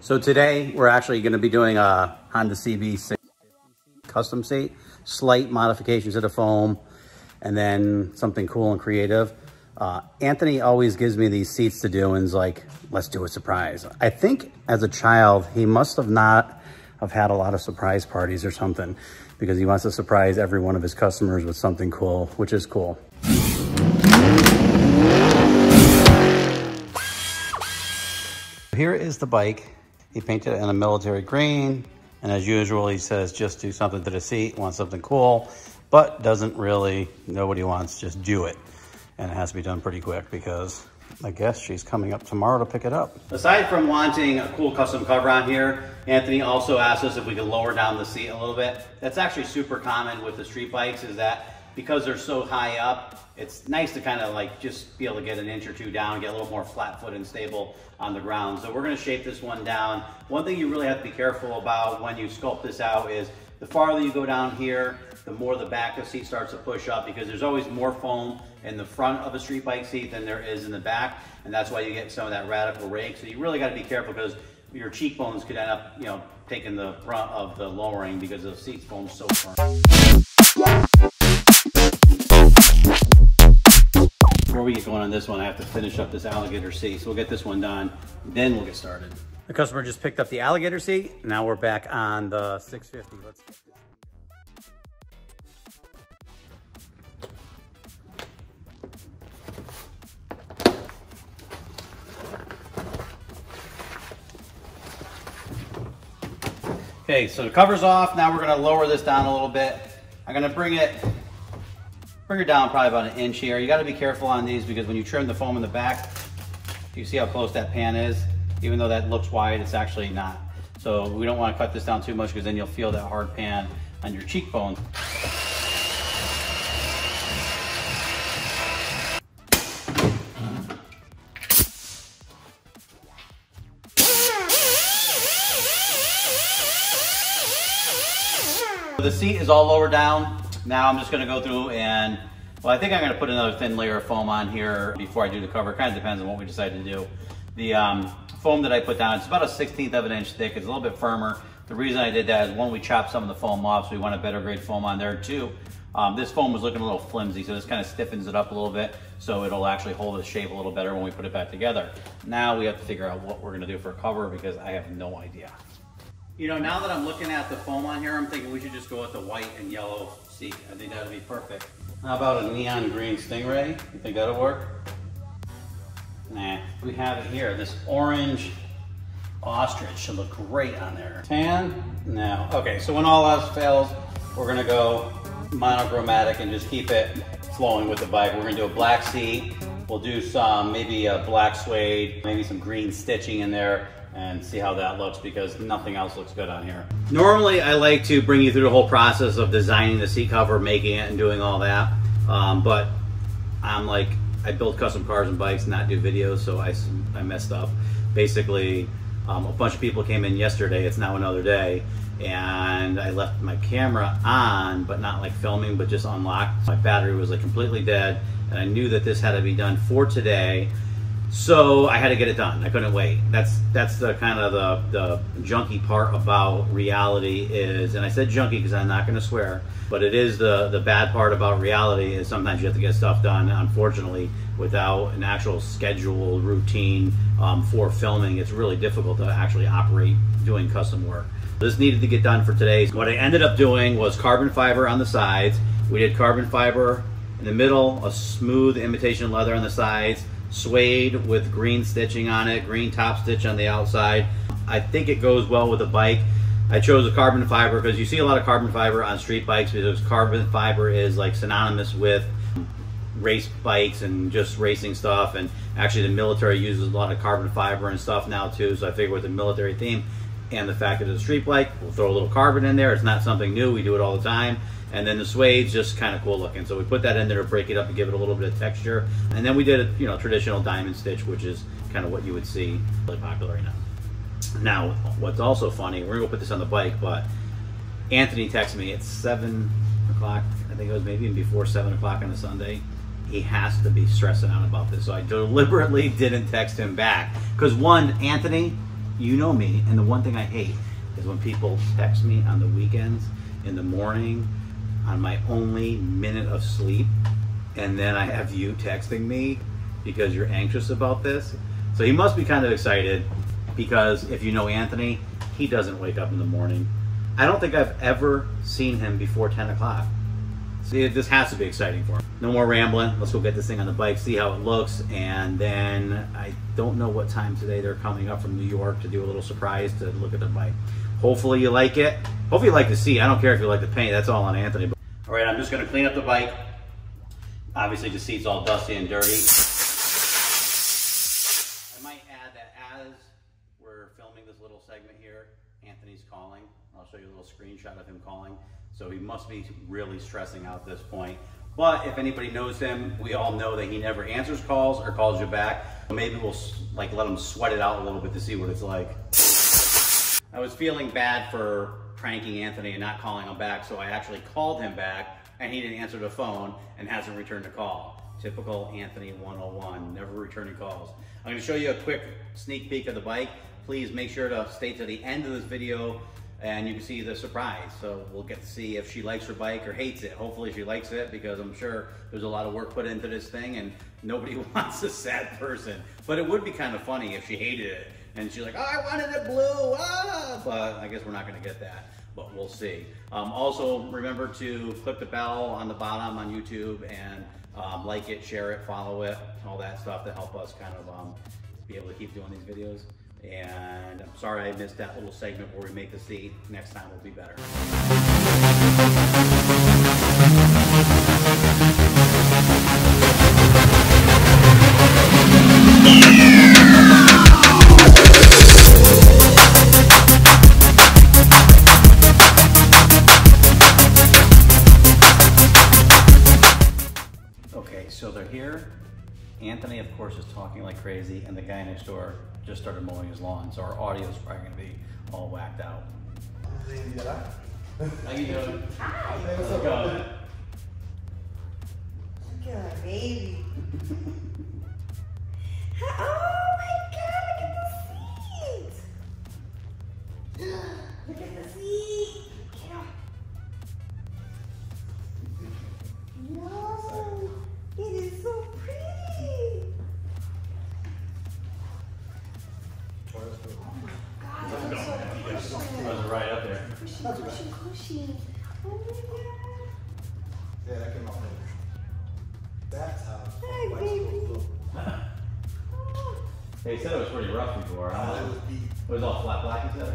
So today we're actually going to be doing a Honda CBR600RR custom seat, slight modifications to the foam, and then something cool and creative. Anthony always gives me these seats to do and is like, let's do a surprise. I think as a child, he must have not have had a lot of surprise parties or something, because he wants to surprise every one of his customers with something cool, which is cool. Here is the bike. He painted it in a military green, and as usual, he says just do something to the seat, wants something cool, but doesn't really know what he wants, just do it. And it has to be done pretty quick because I guess she's coming up tomorrow to pick it up. Aside from wanting a cool custom cover on here, Anthony also asked us if we could lower down the seat a little bit. That's actually super common with the street bikes, is that because they're so high up, it's nice to kind of like just be able to get an inch or two down, get a little more flat foot and stable on the ground. So we're gonna shape this one down. One thing you really have to be careful about when you sculpt this out is the farther you go down here, the more the back of the seat starts to push up, because there's always more foam in the front of a street bike seat than there is in the back. And that's why you get some of that radical rake. So you really gotta be careful, because your cheekbones could end up, you know, taking the brunt of the lowering because the seat's foam so firm. Before we get going on this one, I have to finish up this alligator seat. So we'll get this one done, then we'll get started. The customer just picked up the alligator seat. Now we're back on the 650. Let's get this. Okay, so the cover's off. Now we're gonna lower this down a little bit. I'm gonna bring it down probably about an inch here. You gotta be careful on these, because when you trim the foam in the back, you see how close that pan is? Even though that looks wide, it's actually not. So we don't wanna cut this down too much, because then you'll feel that hard pan on your cheekbone. The seat is all lowered down. Now I'm just gonna go through and, well, I think I'm gonna put another thin layer of foam on here before I do the cover. It kind of depends on what we decide to do. The foam that I put down, it's about a 1/16 of an inch thick. It's a little bit firmer. The reason I did that is, one, we chopped some of the foam off, so we want a better grade foam on there. Two, this foam was looking a little flimsy, so this kind of stiffens it up a little bit, so it'll actually hold the shape a little better when we put it back together. Now we have to figure out what we're gonna do for a cover, because I have no idea. You know, now that I'm looking at the foam on here, I'm thinking we should just go with the white and yellow seat. I think that'd be perfect. How about a neon green Stingray? You think that'll work? Nah, we have it here. This orange ostrich should look great on there. Tan? No. Okay, so when all else fails, we're gonna go monochromatic and just keep it flowing with the bike. We're gonna do a black seat. We'll do some, maybe a black suede, maybe some green stitching in there, and see how that looks, because nothing else looks good on here. Normally, I like to bring you through the whole process of designing the seat cover, making it, and doing all that. But I'm like, I build custom cars and bikes, not do videos, so I messed up. Basically, a bunch of people came in yesterday, it's now another day, and I left my camera on, but not like filming, but just unlocked. My battery was like completely dead, and I knew that this had to be done for today. So I had to get it done. I couldn't wait. That's the kind of the junky part about reality is, and I said junky because I'm not going to swear, but it is the bad part about reality is sometimes you have to get stuff done, unfortunately, without an actual schedule routine for filming. It's really difficult to actually operate doing custom work. This needed to get done for today. What I ended up doing was carbon fiber on the sides. We did carbon fiber in the middle, a smooth imitation leather on the sides, suede with green stitching on it, green top stitch on the outside. I think it goes well with the bike. I chose a carbon fiber because you see a lot of carbon fiber on street bikes, because carbon fiber is like synonymous with race bikes and just racing stuff, and actually the military uses a lot of carbon fiber and stuff now too, so I figured with the military theme and the fact that it's a street bike, we'll throw a little carbon in there. It's not something new, we do it all the time. And then the suede's just kind of cool looking, so we put that in there to break it up and give it a little bit of texture. And then we did a, you know, traditional diamond stitch, which is kind of what you would see really popular right now. Now, what's also funny, we're gonna go put this on the bike, but Anthony texted me at 7 o'clock, I think it was maybe even before 7 o'clock on a Sunday. He has to be stressing out about this, so I deliberately didn't text him back. Because one, Anthony, you know me, and the one thing I hate is when people text me on the weekends, in the morning, on my only minute of sleep, and then I have you texting me because you're anxious about this. So he must be kind of excited, because if you know Anthony, he doesn't wake up in the morning. I don't think I've ever seen him before 10 o'clock. See, this has to be exciting for him. No more rambling. Let's go get this thing on the bike, see how it looks, and then I don't know what time today they're coming up from New York to do a little surprise to look at the bike. Hopefully you like it. Hopefully you like the seat. I don't care if you like the paint. That's all on Anthony. All right, I'm just going to clean up the bike. Obviously the seat's all dusty and dirty. I might add that as we're filming this little segment here, Anthony's calling. I'll show you a little screenshot of him calling. So he must be really stressing out at this point. But if anybody knows him, we all know that he never answers calls or calls you back. Maybe we'll like let him sweat it out a little bit to see what it's like. I was feeling bad for pranking Anthony and not calling him back, so I actually called him back and he didn't answer the phone and hasn't returned a call. Typical Anthony 101, never returning calls. I'm going to show you a quick sneak peek of the bike. Please make sure to stay to the end of this video and you can see the surprise. So we'll get to see if she likes her bike or hates it. Hopefully she likes it, because I'm sure there's a lot of work put into this thing and nobody wants a sad person. But it would be kind of funny if she hated it and she's like, oh, I wanted it blue, ah! But I guess we're not gonna get that, but we'll see. Also, remember to click the bell on the bottom on YouTube and like it, share it, follow it, all that stuff to help us kind of be able to keep doing these videos. And I'm sorry I missed that little segment where we make the seat. Next time will be better. Okay, so they're here. Anthony, of course, is talking like crazy, and the guy next door just started mowing his lawn, so our audio is probably going to be all whacked out. How you doing? Hi. How's it going? Look at that baby. Oh my God, look at the seat. Look at the seat. No, it is so pretty. Oh my God, it's so cushy. I was right up there. Cushy. Oh my God. Yeah, that came out later. That's how Hi, bikes baby. look. Oh. They said it was pretty rough before. Huh? It was beat. It was all flat black, you said?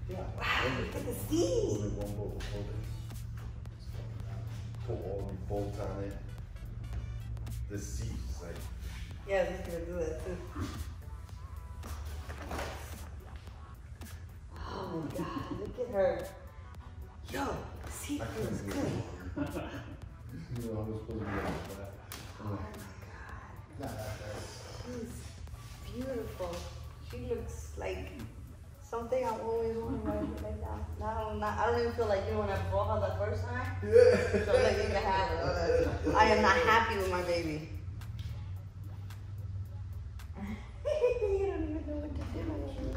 Yeah. Wow, look at the seat. Only one bolt was holding. Put all the bolts on it. The seat is like. Yeah, he's gonna do that too. Oh my God, look at her. Yo, the seat feels good. You know, I was supposed to be like that. Oh my God. Nah, that's. She's beautiful. She looks like something I always wanted right now. I don't even feel like, you know, when I brought her the first time. Yeah. So like, you can have her. I am not happy with my baby. You don't even know what to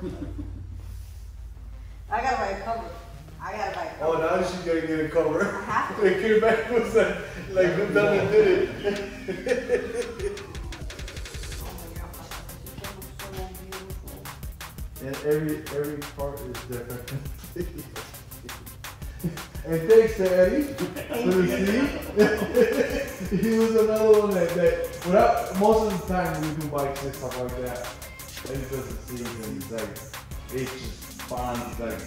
do. I gotta buy a cover. Oh, now she's gonna get a cover. I have to. They came back was like who done and did it. Oh my God, she looks so beautiful. And every part is different. And thanks to Eddie for the seat. He was another one that most of the time we do bikes and stuff like that. Eddie does the seat and it's like it just bonds, like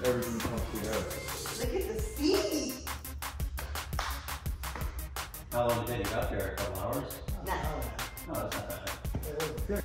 everything comes together. Look at the seat. How long did it take you up here? A couple hours? No. No, that's not bad. It was good.